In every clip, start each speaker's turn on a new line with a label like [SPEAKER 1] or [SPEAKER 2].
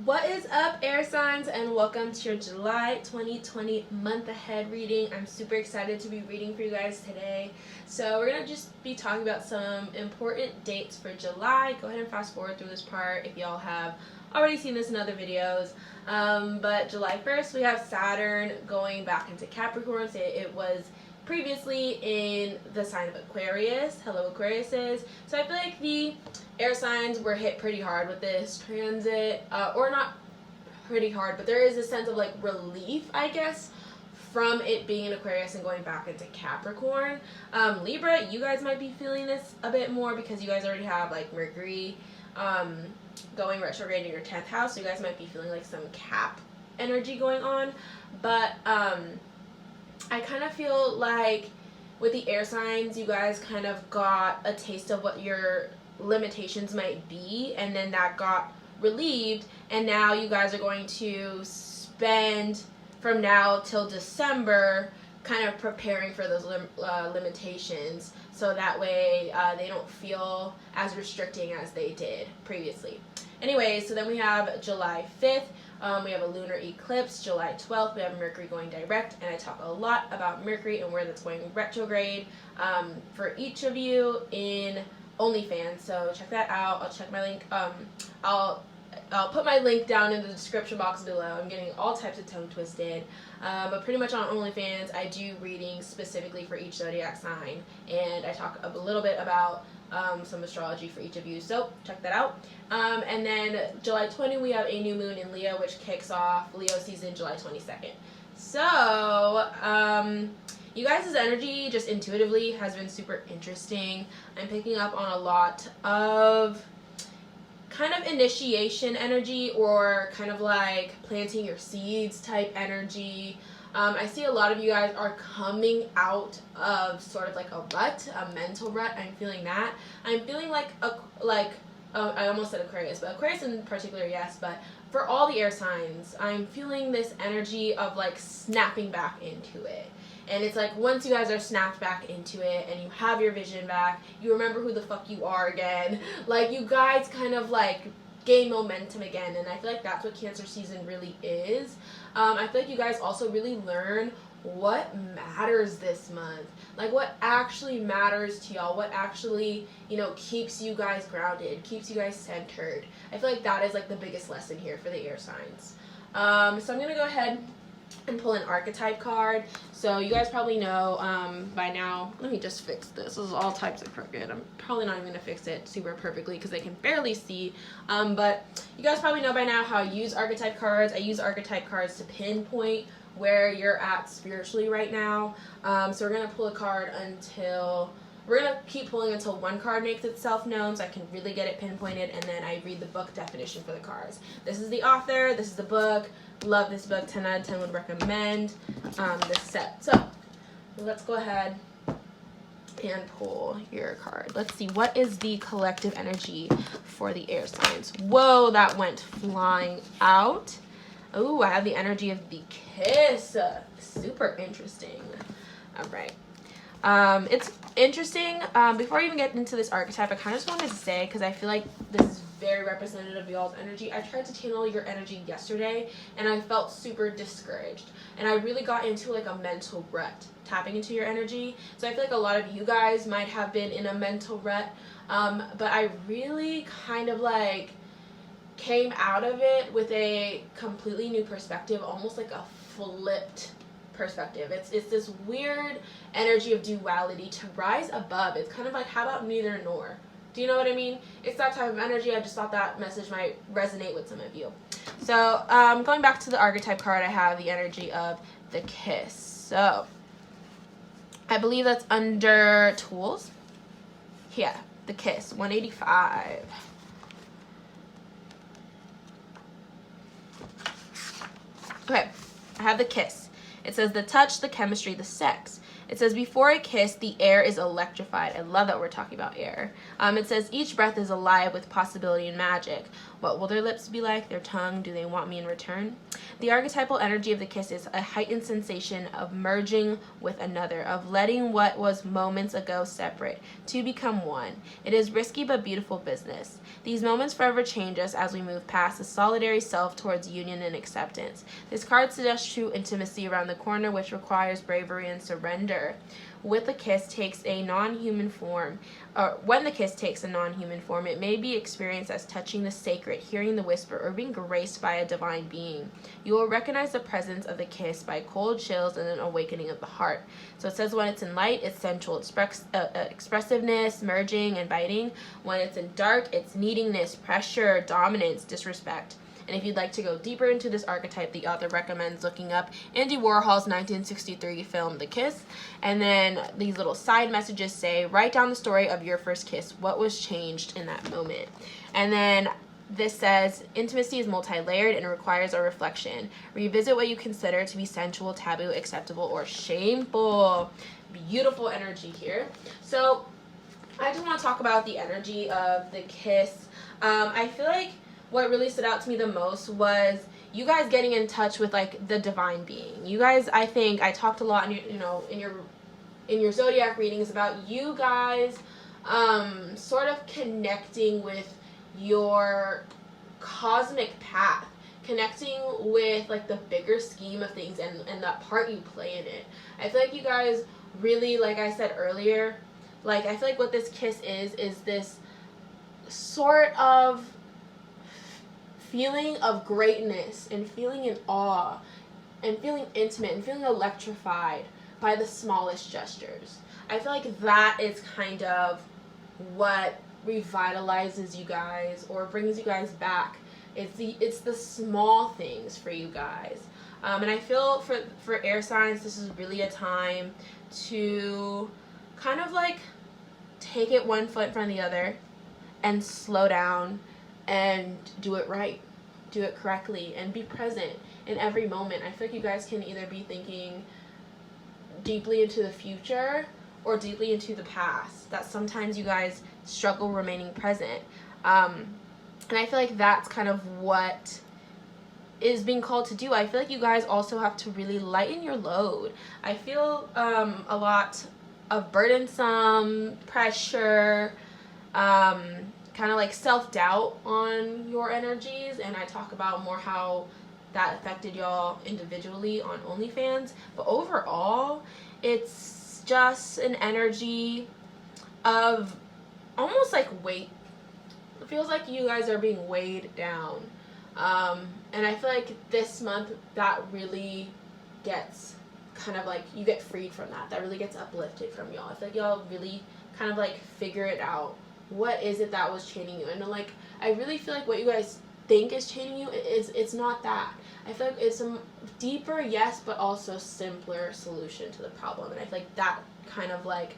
[SPEAKER 1] What is up, air signs, and welcome to your July 2020 month ahead reading. I'm super excited to be reading for you guys today. So we're going to just be talking about some important dates for July. Go ahead and fast forward through this part if y'all have already seen this in other videos. But July 1st, we have Saturn going back into Capricorn. So it was previously in the sign of Aquarius. Hello, Aquariuses. So I feel like the air signs were hit pretty hard with this transit, or not pretty hard, but there is a sense of like relief, I guess, from it being in Aquarius and going back into Capricorn. Libra, you guys might be feeling this a bit more because you guys already have like Mercury going retrograde in your 10th house, so you guys might be feeling like some Cap energy going on. But I kind of feel like with the air signs, you guys kind of got a taste of what your limitations might be, and then that got relieved, and now you guys are going to spend from now till December kind of preparing for those limitations, so that way they don't feel as restricting as they did previously. Anyway, so then we have July 5th. We have a lunar eclipse. July 12th, we have Mercury going direct, and I talk a lot about Mercury and where that's going retrograde for each of you in OnlyFans, so check that out. I'll check my link. I'll put my link down in the description box below. I'm getting all types of tongue twisted, but pretty much on OnlyFans, I do readings specifically for each zodiac sign, and I talk a little bit about some astrology for each of you, so check that out. And then July 20, we have a new moon in Leo, which kicks off Leo season July 22nd. So, you guys' energy just intuitively has been super interesting. I'm picking up on a lot of kind of initiation energy, or kind of like planting your seeds type energy. I see a lot of you guys are coming out of sort of like a rut, a mental rut. I'm feeling that. I'm feeling like I almost said Aquarius, but Aquarius in particular, yes, but for all the air signs, I'm feeling this energy of like snapping back into it. And it's like once you guys are snapped back into it and you have your vision back, you remember who the fuck you are again. Like you guys kind of like gain momentum again, and I feel like that's what Cancer season really is. I feel like you guys also really learn what matters this month, like what actually matters to y'all, what actually, you know, keeps you guys grounded, keeps you guys centered. I feel like that is like the biggest lesson here for the air signs. So I'm gonna go ahead and pull an Archetype card. So you guys probably know by now. Let me just fix this. This is all types of crooked. I'm probably not even gonna fix it super perfectly because they can barely see, but you guys probably know by now how I use Archetype cards. I use Archetype cards to pinpoint where you're at spiritually right now. So we're gonna pull a card until we're gonna keep pulling until one card makes itself known, so I can really get it pinpointed, and then I read the book definition for the cards. This is the author, this is the book. Love this book, 10 out of 10 would recommend this set. So let's go ahead and pull your card. Let's see, what is the collective energy for the air signs? Whoa, that went flying out. Oh, I have the energy of the kiss. Super interesting. All right. It's interesting. Before I even get into this archetype, I kind of just wanted to say, because I feel like this is very representative of y'all's energy. I tried to channel your energy yesterday, and I felt super discouraged. And I really got into like a mental rut, tapping into your energy. So I feel like a lot of you guys might have been in a mental rut, but I really kind of like came out of it with a completely new perspective, almost like a flipped perspective. It's this weird energy of duality to rise above. It's kind of like, how about neither nor? Do you know what I mean? It's that type of energy. I just thought that message might resonate with some of you. So going back to the Archetype card, I have the energy of the kiss. So I believe that's under tools. Yeah, the kiss, 185. Okay, I have the kiss. It says the touch, the chemistry, the sex. It says before a kiss, the air is electrified. I love that we're talking about air. It says each breath is alive with possibility and magic. What will their lips be like? Their tongue? Do they want me in return? The archetypal energy of the kiss is a heightened sensation of merging with another, of letting what was moments ago separate to become one. It is risky but beautiful business. These moments forever change us as we move past the solitary self towards union and acceptance. This card suggests true intimacy around the corner, which requires bravery and surrender. With the kiss takes a non-human form, or when the kiss takes a non-human form, it may be experienced as touching the sacred, hearing the whisper, or being graced by a divine being. You will recognize the presence of the kiss by cold chills and an awakening of the heart. So it says when it's in light, it's sensual expressiveness, merging, inviting. When it's in dark, it's neediness, pressure, dominance, disrespect. And if you'd like to go deeper into this archetype, the author recommends looking up Andy Warhol's 1963 film, The Kiss. And then these little side messages say, write down the story of your first kiss. What was changed in that moment? And then this says, intimacy is multi-layered and requires a reflection. Revisit what you consider to be sensual, taboo, acceptable, or shameful. Beautiful energy here. So I just want to talk about the energy of the kiss. I feel like what really stood out to me the most was you guys getting in touch with like the divine being. You guys, I think I talked a lot in your zodiac readings about you guys sort of connecting with your cosmic path, connecting with like the bigger scheme of things and that part you play in it. I feel like you guys really, like I said earlier, like I feel like what this kiss is this sort of feeling of greatness and feeling in awe and feeling intimate and feeling electrified by the smallest gestures. I feel like that is kind of what revitalizes you guys or brings you guys back. It's the small things for you guys. And I feel for air signs, this is really a time to kind of like take it one foot in front of the other and slow down and do it right, do it correctly, and be present in every moment. I feel like you guys can either be thinking deeply into the future or deeply into the past. That sometimes you guys struggle remaining present. And I feel like that's kind of what is being called to do. I feel like you guys also have to really lighten your load. I feel a lot of burdensome pressure, kind of like self-doubt on your energies, and I talk about more how that affected y'all individually on OnlyFans, but overall it's just an energy of almost like weight. It feels like you guys are being weighed down, and I feel like this month that really gets kind of like, you get freed from that really gets uplifted from y'all. I feel like y'all really kind of like figure it out. What is it that was chaining you? And like, I really feel like what you guys think is chaining you, it's not that. I feel like it's a deeper, yes, but also simpler solution to the problem. And I feel like that kind of like,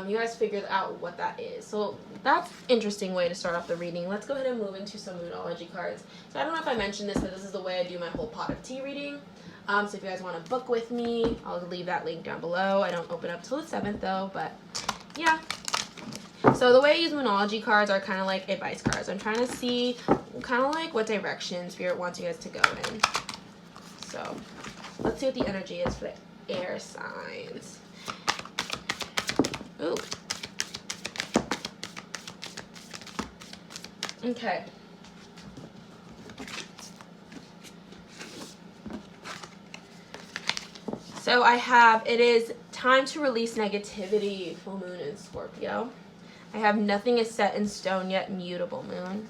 [SPEAKER 1] you guys figured out what that is. So that's an interesting way to start off the reading. Let's go ahead and move into some Moonology cards. So I don't know if I mentioned this, but this is the way I do my whole pot of tea reading. So if you guys want to book with me, I'll leave that link down below. I don't open up till the 7th though, but yeah. So the way I use Moonology cards are kind of like advice cards. I'm trying to see kind of like what direction Spirit wants you guys to go in. So let's see what the energy is for the air signs. Ooh. Okay. So I have, it is time to release negativity, full moon in Scorpio. I have nothing is set in stone yet, mutable moon.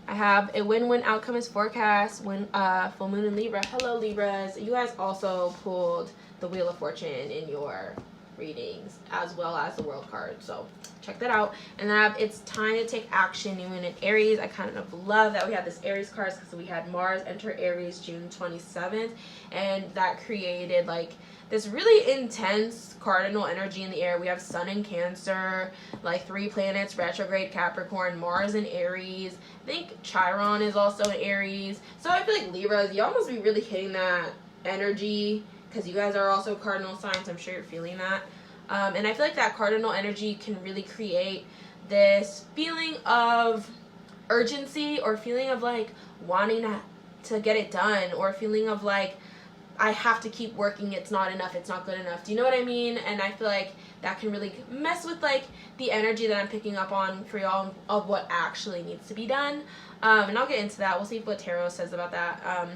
[SPEAKER 1] I have a win-win outcome is forecast, full moon in Libra. Hello Libras. You guys also pulled the Wheel of Fortune in your readings as well as the World card, so check that out. And then I have it's time to take action, new moon in Aries. I kind of love that we have this Aries cards because we had Mars enter Aries June 27th, and that created like this really intense cardinal energy in the air. We have Sun in Cancer, like 3 planets, retrograde Capricorn, Mars in Aries. I think Chiron is also in Aries. So I feel like Libras, y'all must be really hitting that energy because you guys are also cardinal signs. I'm sure you're feeling that. And I feel like that cardinal energy can really create this feeling of urgency or feeling of like wanting to get it done, or a feeling of like, I have to keep working, it's not enough, it's not good enough. Do you know what I mean? And I feel like that can really mess with like the energy that I'm picking up on for y'all of what actually needs to be done. And I'll get into that. We'll see what tarot says about that.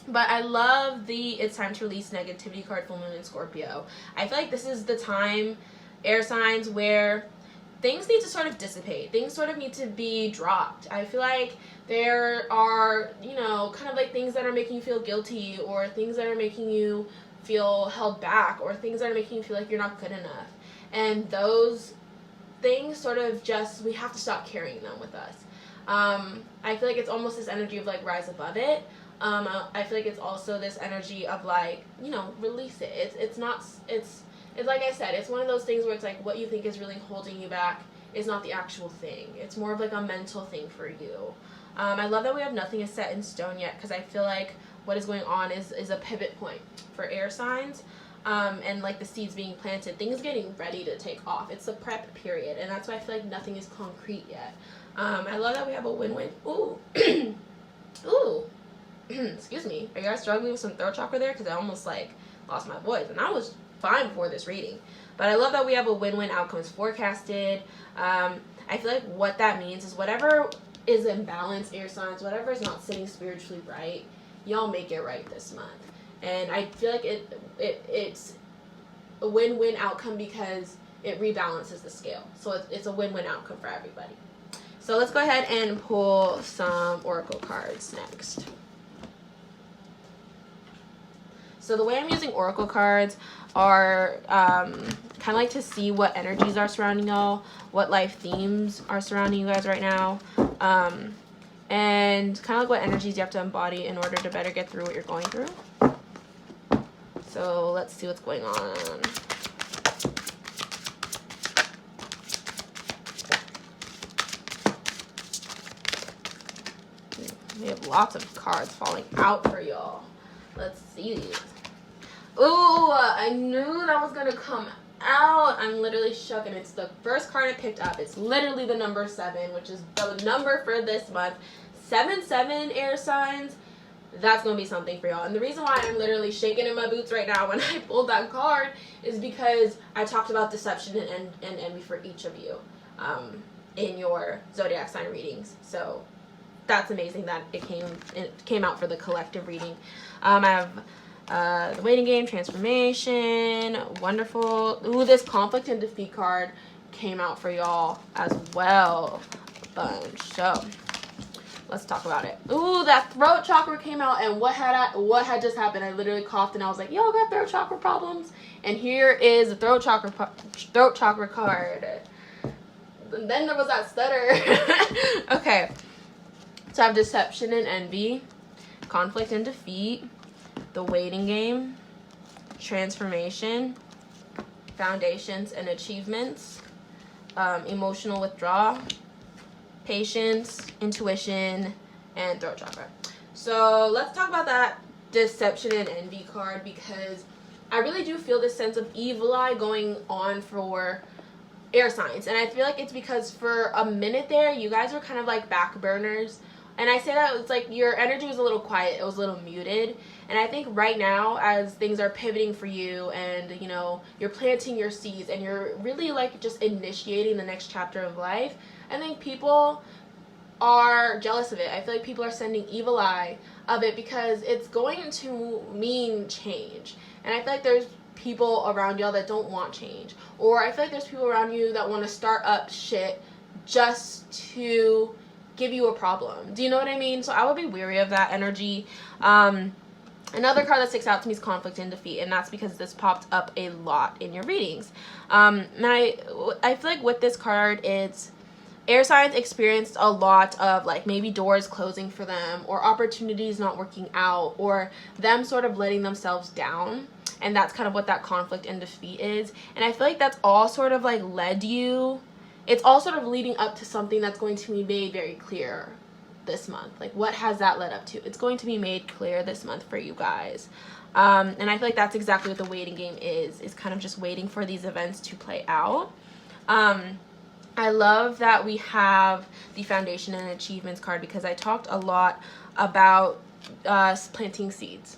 [SPEAKER 1] But I love the It's Time to Release Negativity card, full moon in Scorpio. I feel like this is the time, air signs, where things need to sort of dissipate. Things sort of need to be dropped. I feel like there are, you know, kind of like things that are making you feel guilty, or things that are making you feel held back, or things that are making you feel like you're not good enough. And those things sort of just, we have to stop carrying them with us. I feel like it's almost this energy of like rise above it. I feel like it's also this energy of like, you know, release it. It's like I said, it's one of those things where it's like what you think is really holding you back is not the actual thing. It's more of like a mental thing for you. I love that we have nothing is set in stone yet, because I feel like what is going on is a pivot point for air signs, and like the seeds being planted, things getting ready to take off. It's the prep period, and that's why I feel like nothing is concrete yet. I love that we have a win-win. Ooh. Ooh. Excuse me. Are you guys struggling with some throat chakra there? Because I almost like lost my voice, and I was fine before this reading. But I love that we have a win-win outcomes forecasted. I feel like what that means is whatever is imbalanced, air signs, whatever is not sitting spiritually right, y'all make it right this month. And I feel like it's a win-win outcome because it rebalances the scale. So it's a win-win outcome for everybody. So let's go ahead and pull some oracle cards next. So the way I'm using oracle cards are kind of like to see what energies are surrounding y'all, what life themes are surrounding you guys right now, and kind of like what energies you have to embody in order to better get through what you're going through. So let's see what's going on. We have lots of cards falling out for y'all. Let's see these. Ooh, I knew that was gonna come out. I'm literally shook, and it's the first card I picked up. It's literally the number 7, which is the number for this month. 7/7 air signs. That's gonna be something for y'all. And the reason why I'm literally shaking in my boots right now when I pulled that card is because I talked about deception and envy for each of you in your zodiac sign readings. So that's amazing that it came out for the collective reading. I have the waiting game, transformation, wonderful. Ooh, this conflict and defeat card came out for y'all as well, a bunch. So let's talk about it. Ooh, that throat chakra came out, and what had just happened? I literally coughed, and I was like, "Yo, I got throat chakra problems." And here is the throat chakra card. And then there was that stutter. Okay. So I have deception and envy, conflict and defeat, the waiting game, transformation, foundations and achievements, emotional withdrawal, patience, intuition, and throat chakra. So let's talk about that deception and envy card, because I really do feel this sense of evil eye going on for air signs. And I feel like it's because for a minute there, you guys were kind of like back burners. And I say that it's like your energy was a little quiet, it was a little muted. And I think right now, as things are pivoting for you, and you know, you're planting your seeds and you're really like just initiating the next chapter of life, I think people are jealous of it. I feel like people are sending evil eye of it because it's going to mean change. And I feel like there's people around y'all that don't want change, or I feel like there's people around you that want to start up shit just to give you a problem. Do you know what I mean? So I would be weary of that energy. Another card that sticks out to me is conflict and defeat, and that's because this popped up a lot in your readings. And I feel like with this card, it's air signs experienced a lot of like maybe doors closing for them, or opportunities not working out, or them sort of letting themselves down. And that's kind of what that conflict and defeat is. And I feel like that's all sort of like led you. It's all sort of leading up to something that's going to be made very clear this month. Like, what has that led up to? It's going to be made clear this month for you guys. And I feel like that's exactly what the waiting game is kind of just waiting for these events to play out. I love that we have the foundation and achievements card, because I talked a lot about planting seeds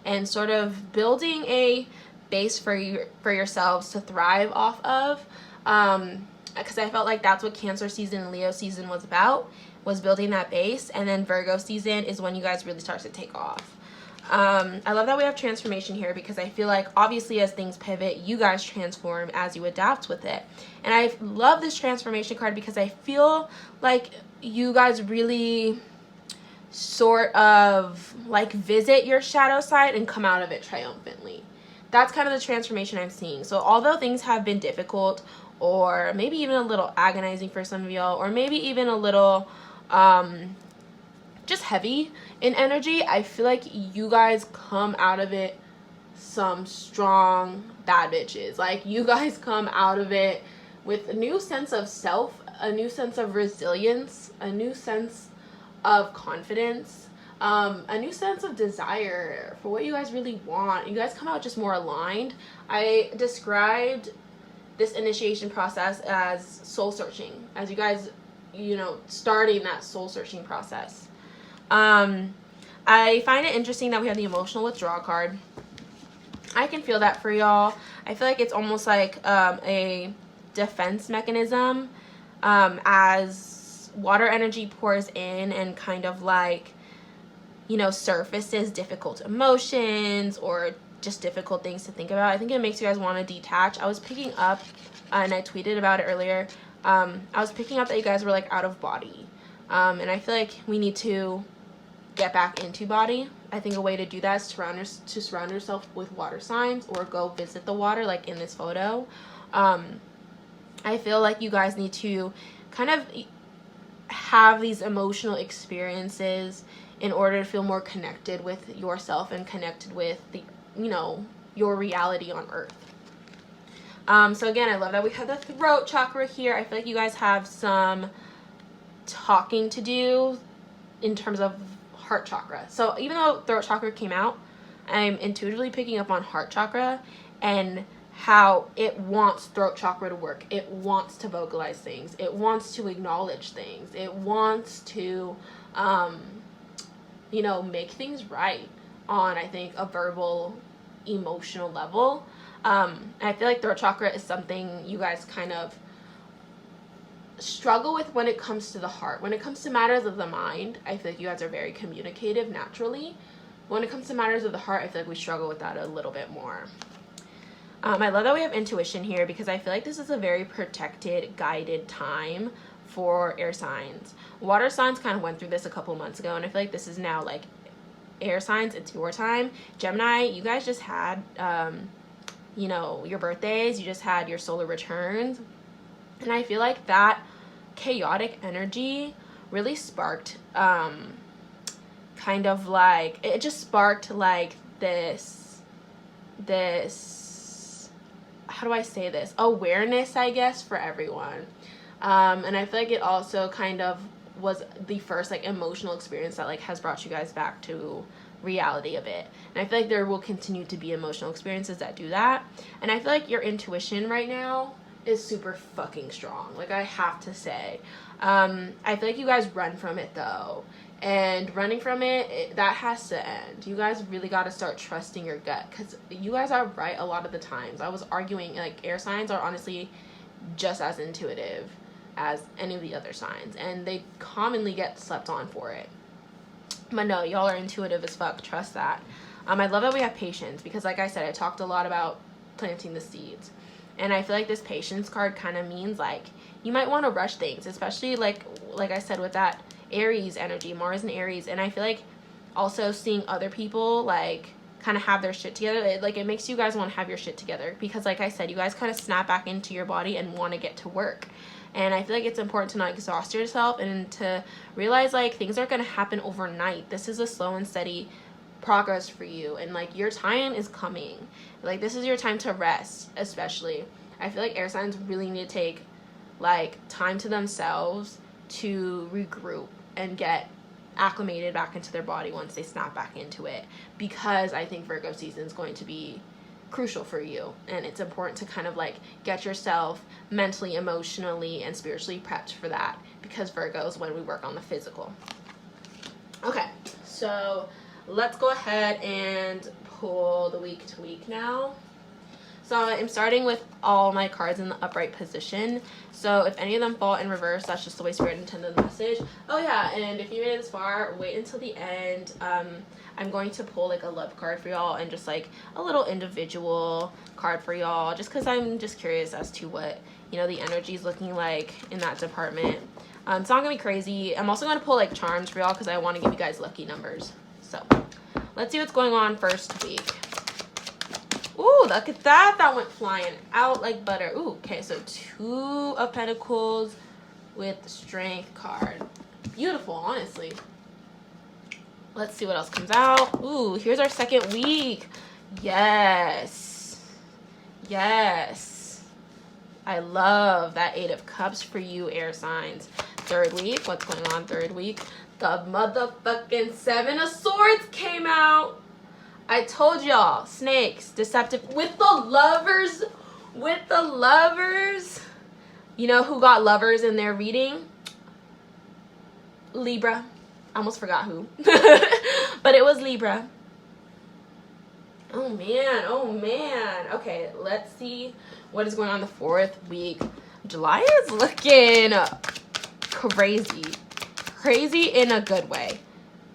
[SPEAKER 1] and sort of building a base for yourselves to thrive off of, because I felt like that's what Cancer season and Leo season was about, was building that base. And then Virgo season is when you guys really start to take off. I love that we have transformation here, because I feel like obviously as things pivot, you guys transform as you adapt with it. And I love this transformation card because I feel like you guys really sort of like visit your shadow side and come out of it triumphantly. That's kind of the transformation I'm seeing. So although things have been difficult, or maybe even a little agonizing for some of y'all, or maybe even a little just heavy in energy, I feel like you guys come out of it some strong bad bitches. Like, you guys come out of it with a new sense of self, a new sense of resilience, a new sense of confidence, a new sense of desire for what you guys really want. You guys come out just more aligned. I described this initiation process as soul searching, as you guys, you know, starting that soul searching process. I find it interesting that we have the emotional withdrawal card. I can feel that for y'all. I feel like it's almost like a defense mechanism, as water energy pours in and kind of like, you know, surfaces difficult emotions or just difficult things to think about. I think it makes you guys want to detach. I was picking up, and I tweeted about it earlier, I was picking up that you guys were like out of body, and I feel like we need to get back into body. I think a way to do that is to surround yourself with water signs, or go visit the water, like in this photo. I feel like you guys need to kind of have these emotional experiences in order to feel more connected with yourself and connected with the, you know, your reality on earth. So again, I love that we have the throat chakra here. I feel like you guys have some talking to do in terms of heart chakra. So even though throat chakra came out, I'm intuitively picking up on heart chakra and how it wants throat chakra to work. It wants to vocalize things. It wants to acknowledge things. It wants to, you know, make things right on, I think, a verbal, emotional level. I feel like throat chakra is something you guys kind of struggle with when it comes to the heart. When it comes to matters of the mind, I feel like you guys are very communicative naturally. When it comes to matters of the heart, I feel like we struggle with that a little bit more. I love that we have intuition here, because I feel like this is a very protected, guided time for air signs. Water signs kind of went through this a couple months ago, and I feel like this is now like air signs, it's your time. Gemini, you guys just had, you know, your birthdays, you just had your solar returns. And I feel like that chaotic energy really sparked, kind of like, it just sparked like this, how do I say this? Awareness, I guess, for everyone. And I feel like it also kind of was the first like emotional experience that like has brought you guys back to reality a bit. And I feel like there will continue to be emotional experiences that do that. And I feel like your intuition right now is super fucking strong, like I have to say. I feel like you guys run from it though, and running from it, that has to end. You guys really got to start trusting your gut, because you guys are right a lot of the times. I was arguing, like, air signs are honestly just as intuitive as any of the other signs, and they commonly get slept on for it. But no, y'all are intuitive as fuck, trust that. I love that we have patience, because like I said, I talked a lot about planting the seeds. And I feel like this patience card kind of means like you might want to rush things, especially like I said with that Aries energy, Mars and Aries. And I feel like also seeing other people like kind of have their shit together, it makes you guys want to have your shit together, because like I said, you guys kind of snap back into your body and want to get to work. And I feel like it's important to not exhaust yourself and to realize like things aren't going to happen overnight. This is a slow and steady progress for you, and like your time is coming. Like, this is your time to rest. Especially, I feel like air signs really need to take like time to themselves to regroup and get acclimated back into their body once they snap back into it, because I think Virgo season is going to be crucial for you, and it's important to kind of like get yourself mentally, emotionally, and spiritually prepped for that, because Virgo is when we work on the physical. Okay, So let's go ahead and pull the week to week now. So I'm starting with all my cards in the upright position. So if any of them fall in reverse, that's just the way Spirit intended the message. Oh yeah, and if you made it this far, wait until the end. I'm going to pull like a love card for y'all and just like a little individual card for y'all, just because I'm just curious as to what, you know, the energy is looking like in that department. It's not gonna be crazy. I'm also gonna pull like charms for y'all because I want to give you guys lucky numbers. So let's see what's going on first week. Ooh, look at that. That went flying out like butter. Ooh, okay, so 2 of Pentacles with the Strength card. Beautiful, honestly. Let's see what else comes out. Ooh, here's our second week. Yes. Yes. I love that 8 of Cups for you, air signs. Third week. What's going on third week? The motherfucking 7 of Swords came out. I told y'all, snakes, deceptive, with the lovers, you know who got lovers in their reading? Libra. I almost forgot who, but it was Libra. Oh man, okay, let's see what is going on the 4th week. July is looking crazy in a good way.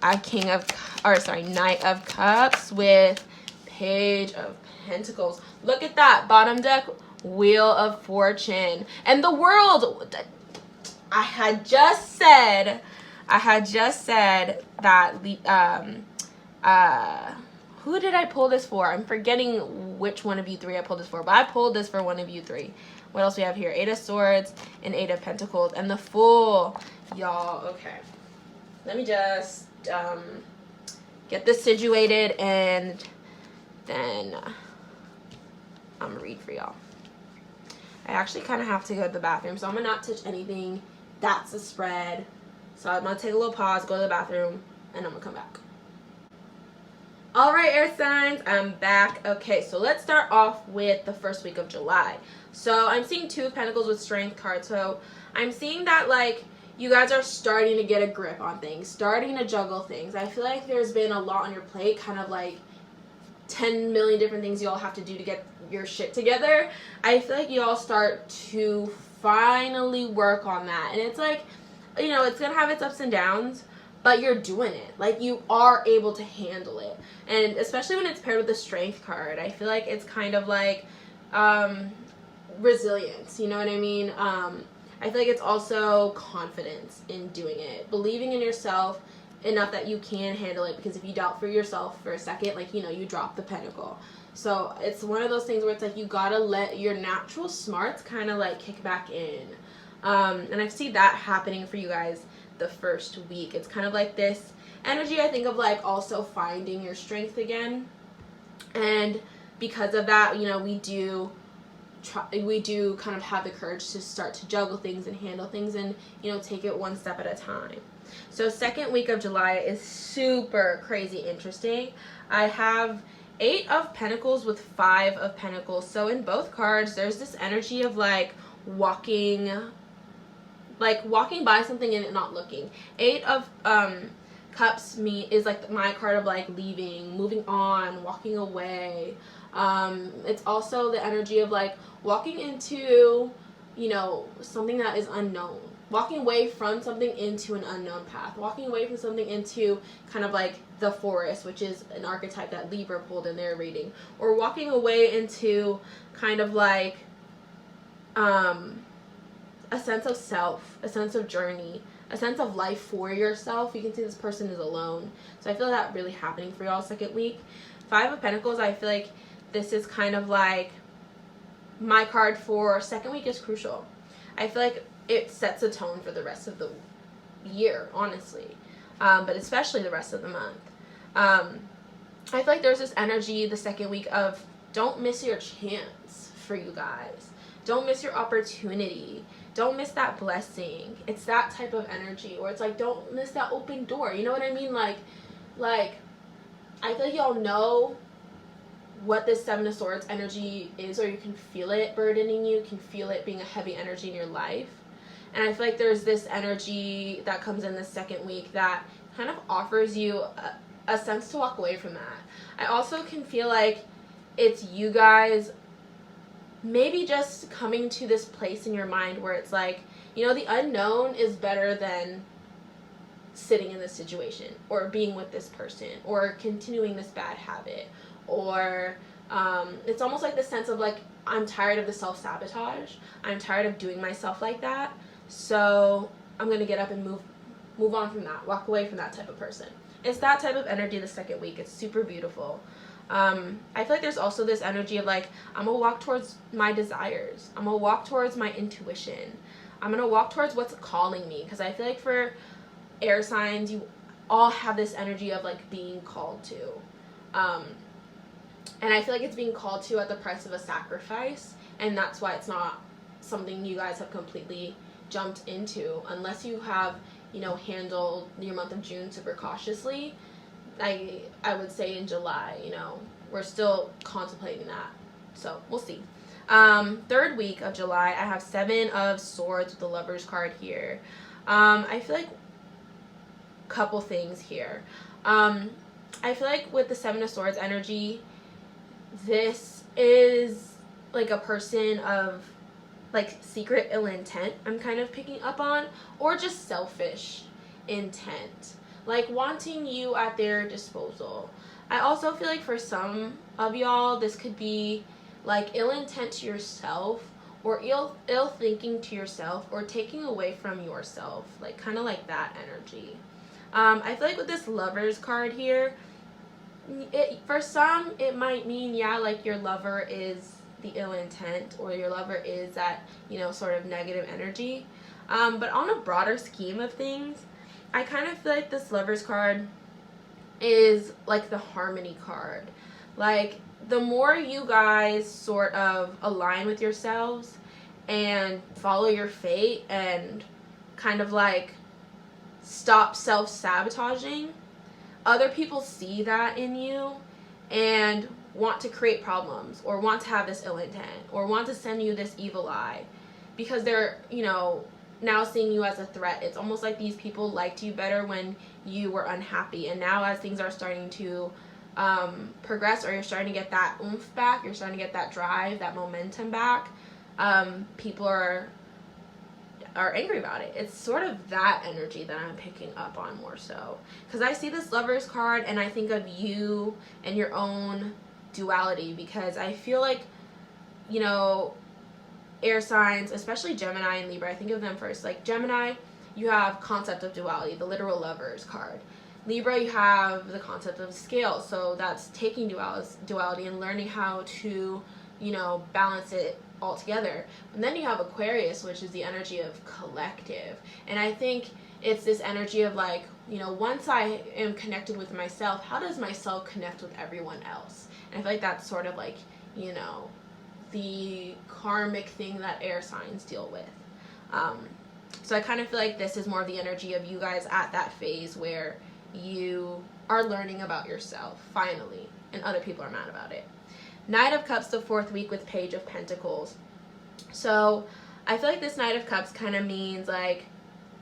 [SPEAKER 1] Knight of Cups with Page of Pentacles. Look at that bottom deck, Wheel of Fortune, and the World. I had just said that who did I pull this for? I'm forgetting which one of you 3 I pulled this for, but I pulled this for one of you 3. What else we have here? 8 of Swords and 8 of Pentacles and the Fool, y'all. Okay, let me just get this situated, and then I'm gonna read for y'all. I actually kind of have to go to the bathroom, so I'm gonna not touch anything. That's the spread. So I'm gonna take a little pause, go to the bathroom, and I'm gonna come back. All right, air signs, I'm back. Okay, so let's start off with the first week of July. So I'm seeing 2 of Pentacles with Strength card. So I'm seeing that like you guys are starting to get a grip on things, starting to juggle things. I feel like there's been a lot on your plate, kind of like 10 million different things you all have to do to get your shit together. I feel like you all start to finally work on that. And it's like, you know, it's going to have its ups and downs, but you're doing it. Like, you are able to handle it. And especially when it's paired with the Strength card, I feel like it's kind of like resilience, you know what I mean? I feel like it's also confidence in doing it, believing in yourself enough that you can handle it, because if you doubt for yourself for a second, like, you know, you drop the pentacle. So it's one of those things where it's like you gotta let your natural smarts kind of like kick back in. And I see that happening for you guys the first week. It's kind of like this energy, I think, of like also finding your strength again. And because of that, you know, we do kind of have the courage to start to juggle things and handle things and, you know, take it one step at a time. So second week of July is super crazy interesting. I have 8 of Pentacles with 5 of Pentacles. So in both cards, there's this energy of like walking by something and not looking. 8 of Cups is like my card of like leaving, moving on, walking away. It's also the energy of like walking into, you know, something that is unknown, walking away from something into an unknown path, walking away from something into kind of like the forest, which is an archetype that Libra pulled in their reading, or walking away into kind of like a sense of self, a sense of journey, a sense of life for yourself. You can see this person is alone. So I feel that really happening for y'all second week. 5 of Pentacles, I feel like this is kind of like my card for second week is crucial. I feel like it sets a tone for the rest of the year, honestly, but especially the rest of the month. I feel like there's this energy the second week of don't miss your chance for you guys. Don't miss your opportunity. Don't miss that blessing. It's that type of energy where it's like, don't miss that open door. You know what I mean? Like I feel like y'all know what this 7 of Swords energy is, or you can feel it burdening you, can feel it being a heavy energy in your life. And I feel like there's this energy that comes in the second week that kind of offers you a sense to walk away from that. I also can feel like it's you guys maybe just coming to this place in your mind where it's like, you know, the unknown is better than sitting in this situation or being with this person or continuing this bad habit, or it's almost like the sense of like, I'm tired of the self-sabotage. I'm tired of doing myself like that. So I'm going to get up and move on from that, walk away from that type of person. It's that type of energy the second week. It's super beautiful. I feel like there's also this energy of like, I'm going to walk towards my desires. I'm going to walk towards my intuition. I'm going to walk towards what's calling me. Because I feel like for air signs, you all have this energy of like being called to. And I feel like it's being called to at the price of a sacrifice. And that's why it's not something you guys have completely jumped into. Unless you have, you know, handled your month of June super cautiously. I would say in July, you know, we're still contemplating that. So we'll see. Third week of July, I have 7 of Swords with the Lovers card here. I feel like couple things here. I feel like with the 7 of Swords energy, this is like a person of like secret ill intent I'm kind of picking up on, or just selfish intent, like wanting you at their disposal. I also feel like for some of y'all, this could be like ill intent to yourself, or ill thinking to yourself, or taking away from yourself, like kind of like that energy. I feel like with this Lovers card here, for some it might mean, yeah, like your lover is the ill intent, or your lover is that, you know, sort of negative energy. But on a broader scheme of things, I kind of feel like this Lovers card is like the harmony card. Like, the more you guys sort of align with yourselves and follow your fate and kind of like stop self-sabotaging, other people see that in you and want to create problems, or want to have this ill intent, or want to send you this evil eye, because they're, you know, now seeing you as a threat. It's almost like these people liked you better when you were unhappy, and now as things are starting to progress, or you're starting to get that oomph back, you're starting to get that drive, that momentum back, people are angry about it. It's sort of that energy that I'm picking up on more so, because I see this Lovers card and I think of you and your own duality, because I feel like, you know, air signs, especially Gemini and Libra, I think of them first. Like Gemini, you have concept of duality, the literal Lovers card. Libra, you have the concept of scale, so that's taking duality and learning how to, you know, balance it all together. And then you have Aquarius, which is the energy of collective. And I think it's this energy of like, you know, once I am connected with myself, how does myself connect with everyone else? And I feel like that's sort of like, you know, the karmic thing that air signs deal with. So I kind of feel like this is more of the energy of you guys at that phase where you are learning about yourself, finally, and other people are mad about it. Knight of Cups, the 4th week with Page of Pentacles. So I feel like this Knight of Cups kind of means like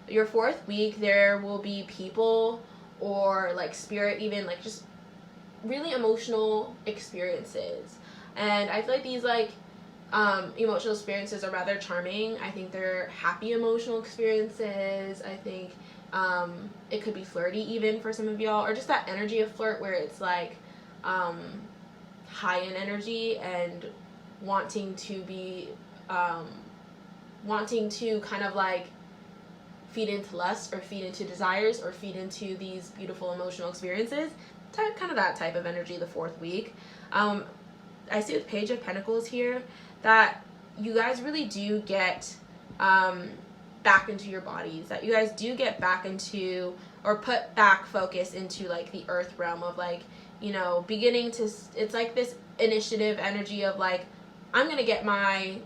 [SPEAKER 1] your 4th week, there will be people or like spirit, even like just really emotional experiences. And I feel like these like emotional experiences are rather charming. I think they're happy emotional experiences. I think it could be flirty even for some of y'all, or just that energy of flirt where it's like high in energy and wanting to be wanting to kind of like feed into lust, or feed into desires, or feed into these beautiful emotional experiences. Kind of that type of energy the 4th week. I see with Page of Pentacles here that you guys really do get back into your bodies, that you guys do get back into, or put back focus into like the earth realm of like, you know, beginning to, it's like this initiative energy of like, I'm going to get my,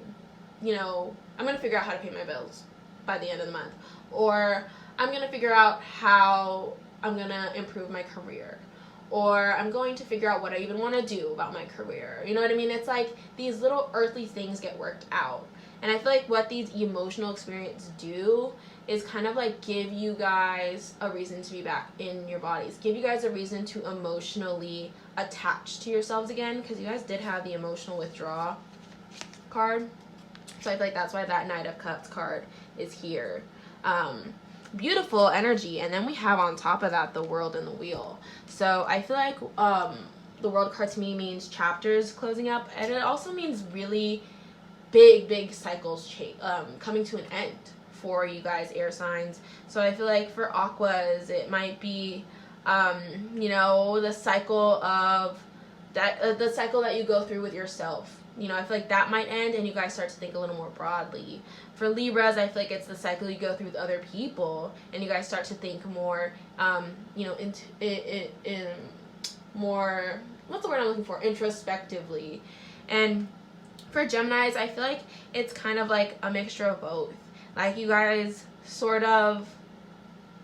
[SPEAKER 1] you know, I'm going to figure out how to pay my bills by the end of the month, or I'm going to figure out how I'm going to improve my career, or I'm going to figure out what I even want to do about my career. You know what I mean? It's like these little earthly things get worked out. And I feel like what these emotional experiences do is kind of like give you guys a reason to be back in your bodies. Give you guys a reason to emotionally attach to yourselves again, because you guys did have the emotional withdrawal card. So I feel like that's why that Knight of Cups card is here. Beautiful energy. And then we have on top of that the World and the Wheel. So I feel like the World card to me means chapters closing up, and it also means really big cycles coming to an end for you guys, air signs. So I feel like for Aquas, it might be you know, the cycle of that the cycle that you go through with yourself. You know, I feel like that might end and you guys start to think a little more broadly. For Libras, I feel like it's the cycle you go through with other people and you guys start to think more you know, in more, what's the word I'm looking for, introspectively. And for Geminis, I feel like it's kind of like a mixture of both. Like you guys sort of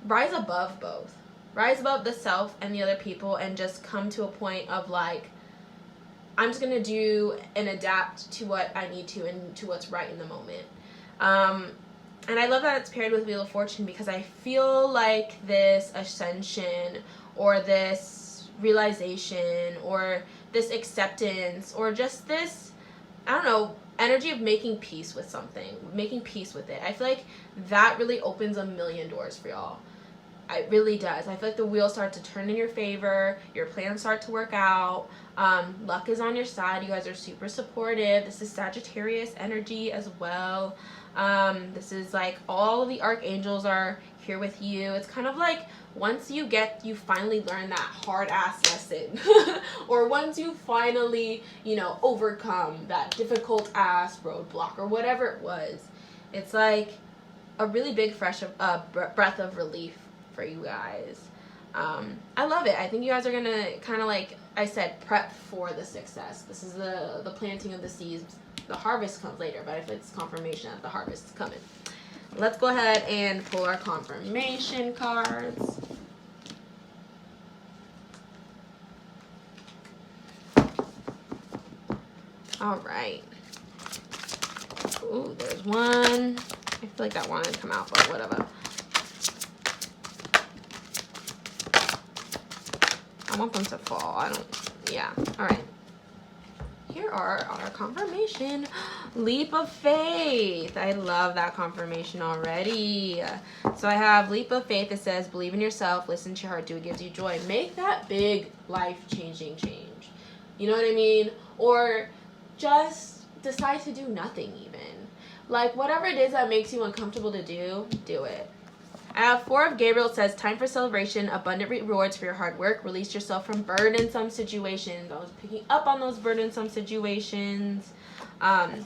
[SPEAKER 1] rise above both. Rise above the self and the other people and just come to a point of like, I'm just going to do and adapt to what I need to and to what's right in the moment. And I love that it's paired with Wheel of Fortune, because I feel like this ascension or this realization or this acceptance or just this, I don't know, energy of making peace with something, making peace with it. I feel like that really opens a million doors for y'all. It really does. I feel like the wheels start to turn in your favor. Your plans start to work out. Luck is on your side. You guys are super supportive. This is Sagittarius energy as well. This is like all of the archangels are here with you. It's kind of like once you finally learn that hard ass lesson or once you finally, you know, overcome that difficult ass roadblock or whatever it was, it's like a really big fresh breath of relief for you guys. I love it. I think you guys are gonna kind of, like I said, prep for the success. This is the planting of the seeds. The harvest comes later, but if it's confirmation that the harvest is coming. Let's go ahead and pull our confirmation cards. All right. Ooh, there's one. I feel like that wanted to come out, but whatever. I want them to fall. Yeah. All right. Here are our confirmation. Leap of faith. I love that confirmation already. So I have leap of faith. It says, believe in yourself, listen to your heart, do what gives you joy. Make that big life-changing change. You know what I mean? Or just decide to do nothing even. Like whatever it is that makes you uncomfortable to do, do it. I have 4 of Gabriel. It says, time for celebration, abundant rewards for your hard work. Release yourself from burdensome situations. I was picking up on those burdensome situations. I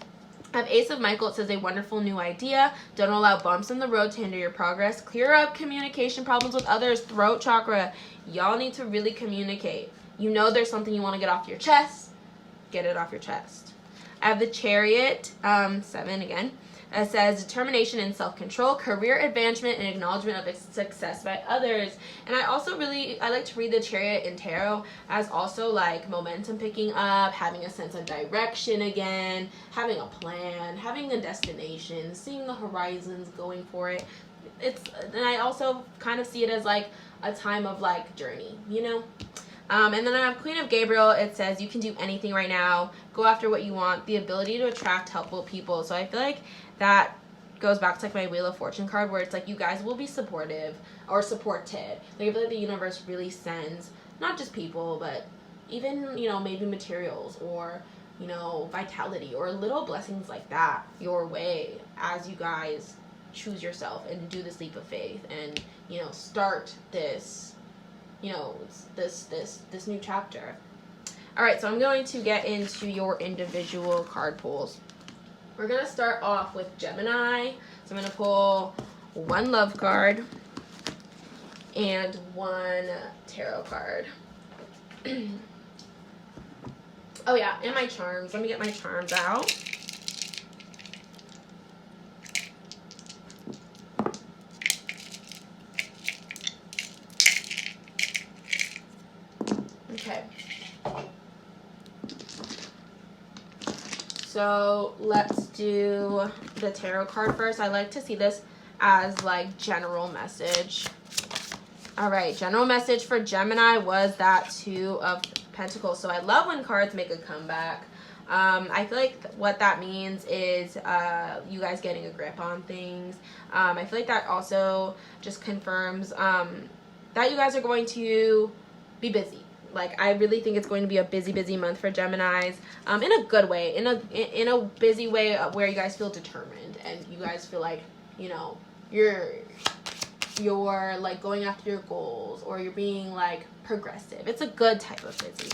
[SPEAKER 1] have Ace of Michael. It says, a wonderful new idea. Don't allow bumps in the road to hinder your progress. Clear up communication problems with others. Throat chakra. Y'all need to really communicate. You know there's something you want to get off your chest. Get it off your chest. I have the Chariot, 7 again. It says determination and self-control, career advancement, and acknowledgement of success by others. And I like to read the Chariot in tarot as also like momentum picking up, having a sense of direction again, having a plan, having a destination, seeing the horizons, going for it. And I also kind of see it as like a time of like journey, you know? And then I have Queen of Gabriel. It says you can do anything right now. Go after what you want. The ability to attract helpful people. So I feel like that goes back to like my Wheel of Fortune card, where it's like you guys will be supportive or supported. Like I feel like the universe really sends not just people, but even, you know, maybe materials or, you know, vitality or little blessings like that your way as you guys choose yourself and do this leap of faith and, you know, start this, you know, this new chapter. All right, so I'm going to get into your individual card pulls. We're going to start off with Gemini. So I'm going to pull 1 love card and 1 tarot card. Oh yeah, and my charms. Let me get my charms out. Okay. So let's do the tarot card first. I like to see this as like general message. All right, general message for Gemini was that Two of Pentacles. So I love when cards make a comeback. I feel like what that means is you guys getting a grip on things. I feel like that also just confirms that you guys are going to be busy. Like, I really think it's going to be a busy month for Geminis, in a good way, in a busy way where you guys feel determined and you guys feel like, you know, you're like going after your goals, or you're being like progressive. It's a good type of busy.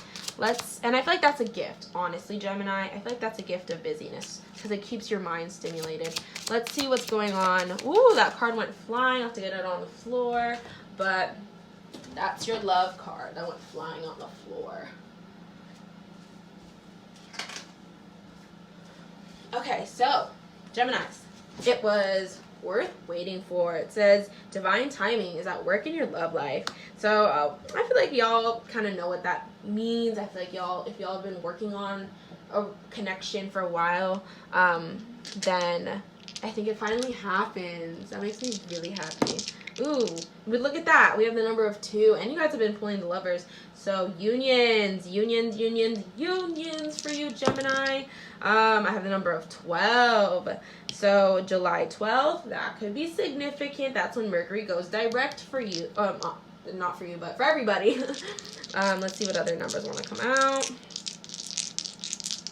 [SPEAKER 1] And I feel like that's a gift, honestly, Gemini. I feel like that's a gift of busyness because it keeps your mind stimulated. Let's see what's going on. Ooh, that card went flying. I have to get it on the floor, but that's your love card that went flying on the floor. Okay, so Geminis, it was worth waiting for. It says divine timing is at work in your love life. So I feel like y'all kind of know what that means. I feel like if y'all have been working on a connection for a while, then I think it finally happens. That makes me really happy. Ooh, but look at that. We have the number of 2, and you guys have been pulling the Lovers. So unions for you, Gemini. I have the number of 12. So July 12th, that could be significant. That's when Mercury goes direct for you. Not for you, but for everybody. Let's see what other numbers want to come out.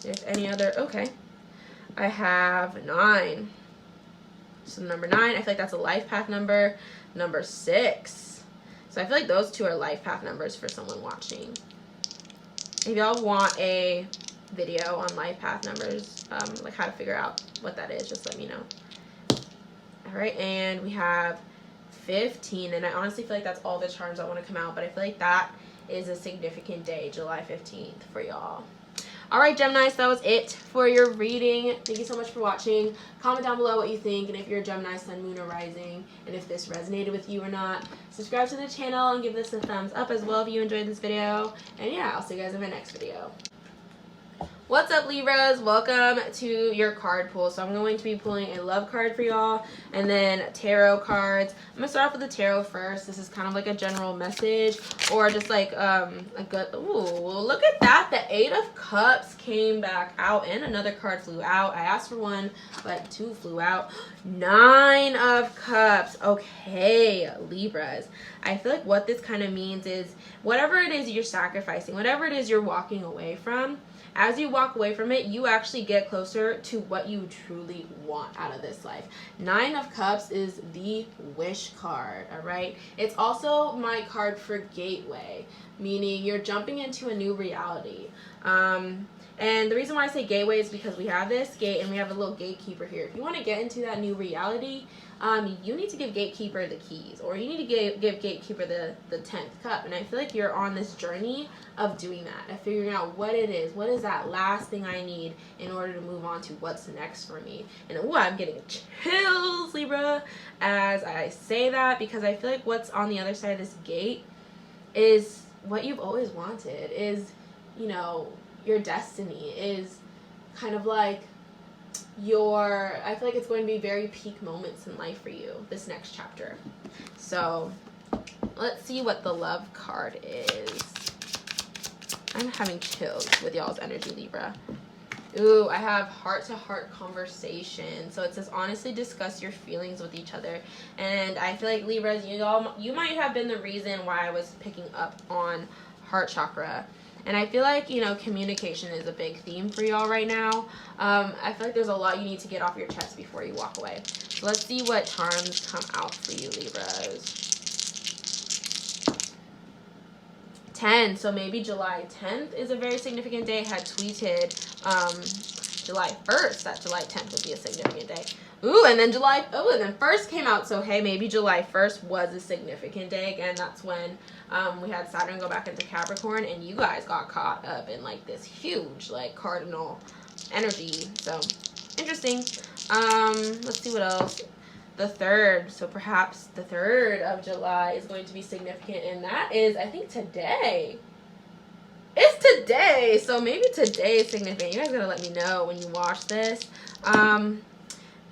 [SPEAKER 1] If any other, okay. I have 9. So number 9, I feel like that's a life path number. Number 6. So I feel like those 2 are life path numbers for someone watching. If y'all want a video on life path numbers, like how to figure out what that is, just let me know. All right, and we have 15, and I honestly feel like that's all the charms that want to come out, but I feel like that is a significant day, July 15th, for y'all. All right, Gemini, so that was it for your reading. Thank you so much for watching. Comment down below what you think, and if you're a Gemini, Sun, Moon, or Rising, and if this resonated with you or not. Subscribe to the channel and give this a thumbs up as well if you enjoyed this video. And yeah, I'll see you guys in my next video. What's up, Libras? Welcome to your card pull. So I'm going to be pulling a love card for y'all and then tarot cards. I'm going to start off with the tarot first. This is kind of like a general message or just like a good, ooh, look at that. The 8 of Cups came back out and another card flew out. I asked for 1, but 2 flew out. 9 of Cups. Okay, Libras. I feel like what this kind of means is whatever it is you're sacrificing, whatever it is you're walking away from, as you walk away from it, you actually get closer to what you truly want out of this life. 9 of Cups is the wish card, all right? It's also my card for gateway, meaning you're jumping into a new reality. And the reason why I say gateway is because we have this gate and we have a little gatekeeper here. If you want to get into that new reality, you need to give gatekeeper the keys, or you need to give gatekeeper the 10th cup. And I feel like you're on this journey of doing that, of figuring out what it is. What is that last thing I need in order to move on to what's next for me? And ooh, I'm getting chills, Libra, as I say that, because I feel like what's on the other side of this gate is what you've always wanted, is, you know, your destiny, is kind of like I feel like it's going to be very peak moments in life for you, this next chapter. So let's see what the love card is. I'm having chills with y'all's energy, Libra. Ooh, I have heart-to-heart conversation. So it says, honestly discuss your feelings with each other. And I feel like, Libras, you might have been the reason why I was picking up on heart chakra. And I feel like, you know, communication is a big theme for y'all right now. I feel like there's a lot you need to get off your chest before you walk away. So let's see what charms come out for you, Libras. 10. So maybe July 10th is a very significant day. I had tweeted July 1st that July 10th would be a significant day. Ooh, and then and then 1st came out. So hey, maybe July 1st was a significant day. Again, that's when we had Saturn go back into Capricorn, and you guys got caught up in like this huge like cardinal energy. So interesting. Let's see what else. The 3rd, so perhaps the 3rd of July is going to be significant, and that is, I think, today. It's today, so maybe today is significant. You guys gotta let me know when you watch this.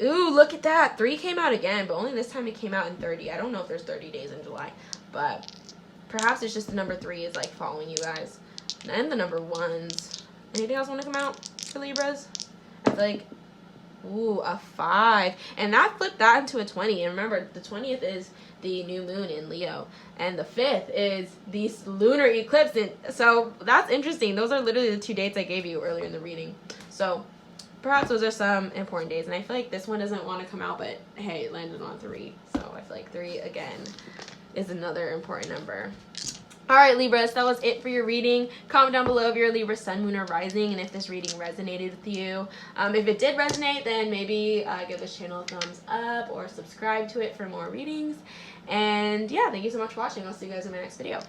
[SPEAKER 1] Ooh, look at that. 3 came out again, but only this time it came out in 30. I don't know if there's 30 days in July, but perhaps it's just the number 3 is like following you guys. And the number 1s. Anything else want to come out for Libras? I feel like, ooh, a 5. And that flipped that into a 20. And remember, the 20th is the new moon in Leo. And the 5th is the lunar eclipse. And so that's interesting. Those are literally the 2 dates I gave you earlier in the reading. So perhaps those are some important days. And I feel like this one doesn't want to come out, but hey, it landed on 3. So I feel like 3, again, is another important number. All right, Libras, that was it for your reading. Comment down below if you're a Libra, Sun, Moon, or Rising, and if this reading resonated with you. If it did resonate, then maybe give this channel a thumbs up or subscribe to it for more readings. And yeah, thank you so much for watching. I'll see you guys in my next video.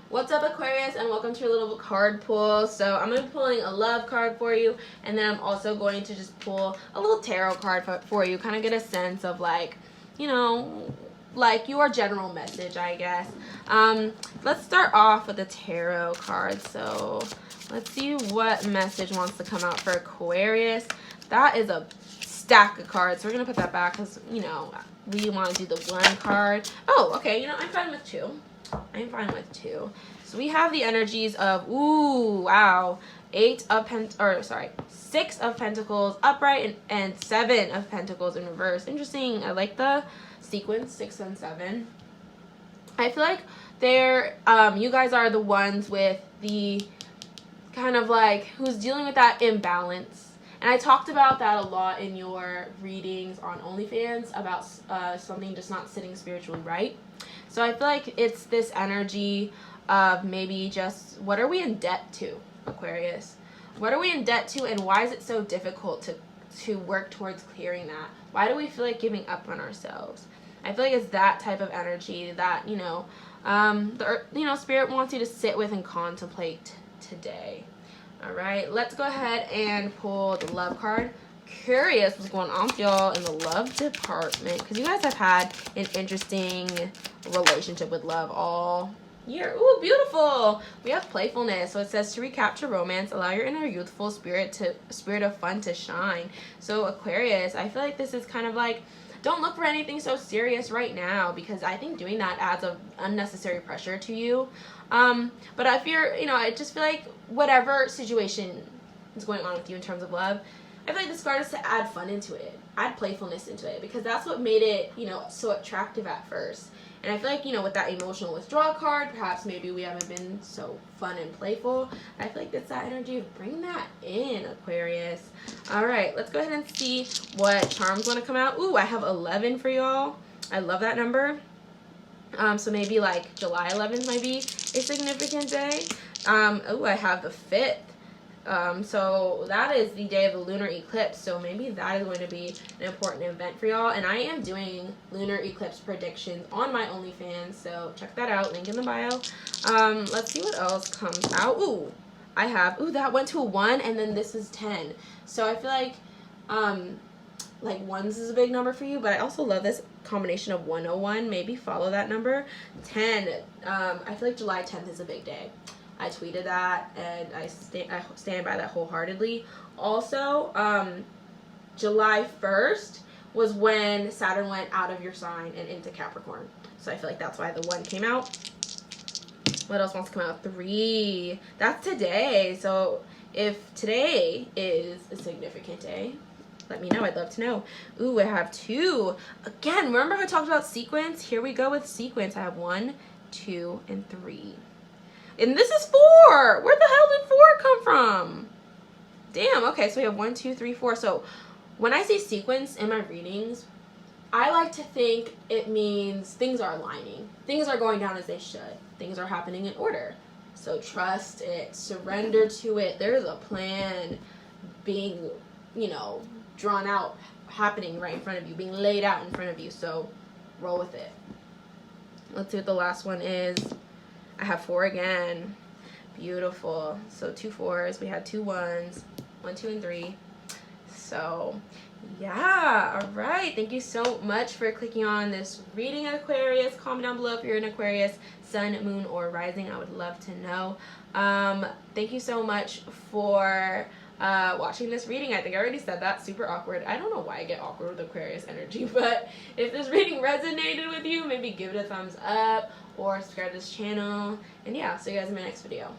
[SPEAKER 1] What's up, Aquarius, and welcome to your little card pull. So I'm going to be pulling a love card for you, and then I'm also going to just pull a little tarot card for you, kind of get a sense of, like, you know, like your general message, I guess. Let's start off with the tarot card. So let's see what message wants to come out for Aquarius. That is a stack of cards, so we're gonna put that back because, you know, we want to do the 1 card. Oh, okay, you know, I'm fine with 2. I'm fine with 2. So we have the energies of, ooh, wow, 6 of Pentacles upright and 7 of Pentacles in reverse. Interesting. I like the sequence, 6 and 7. I feel like they're you guys are the ones with the kind of like who's dealing with that imbalance. And I talked about that a lot in your readings on OnlyFans about something just not sitting spiritually right. So I feel like it's this energy of maybe just, what are we in debt to, Aquarius? What are we in debt to, and why is it so difficult to work towards clearing that? Why do we feel like giving up on ourselves? I feel like it's that type of energy that, you know, Spirit wants you to sit with and contemplate today. All right, let's go ahead and pull the love card. Curious what's going on with y'all in the love department, because you guys have had an interesting relationship with love all year. Ooh, beautiful. We have playfulness. So it says to recapture romance, allow your inner youthful spirit of fun to shine. So Aquarius, I feel like this is kind of like, don't look for anything so serious right now, because I think doing that adds a unnecessary pressure to you. But if you're, you know, I just feel like whatever situation is going on with you in terms of love, I feel like this card is to add fun into it, add playfulness into it, because that's what made it, you know, so attractive at first. And I feel like, you know, with that emotional withdrawal card, perhaps maybe we haven't been so fun and playful. I feel like it's that energy of bring that in, Aquarius. All right, let's go ahead and see what charms want to come out. Ooh, I have 11 for y'all. I love that number. So maybe like July 11th might be a significant day. Oh, I have the 5th. So that is the day of the lunar eclipse, so maybe that is going to be an important event for y'all. And I am doing lunar eclipse predictions on my OnlyFans, so check that out, link in the bio. Let's see what else comes out. Ooh, I have, ooh, that went to a 1, and then this is 10. So I feel like ones is a big number for you, but I also love this combination of 101. Maybe follow that number. 10, I feel like July 10th is a big day. I tweeted that, and I stand by that wholeheartedly. Also, July 1st was when Saturn went out of your sign and into Capricorn. So I feel like that's why the 1 came out. What else wants to come out? 3. That's today. So if today is a significant day, let me know. I'd love to know. Ooh, I have 2. Again, remember I talked about sequence? Here we go with sequence. I have 1, 2, and 3. And this is 4. Where the hell did 4 come from? Damn. Okay, so we have 1, 2, 3, 4. So when I say sequence in my readings, I like to think it means things are aligning. Things are going down as they should. Things are happening in order. So trust it. Surrender to it. There's a plan being, you know, drawn out, happening right in front of you, being laid out in front of you. So roll with it. Let's see what the last one is. I have 4 again. Beautiful. So 2 4s. We had 2 1s. 1, 2, and 3. So yeah. All right. Thank you so much for clicking on this reading, Aquarius. Comment down below if you're an Aquarius, Sun, Moon, or Rising. I would love to know. Thank you so much for watching this reading. I think I already said that. Super awkward. I don't know why I get awkward with Aquarius energy, but if this reading resonated with you, maybe give it a thumbs up or subscribe to this channel. And yeah, I'll see you guys in my next video.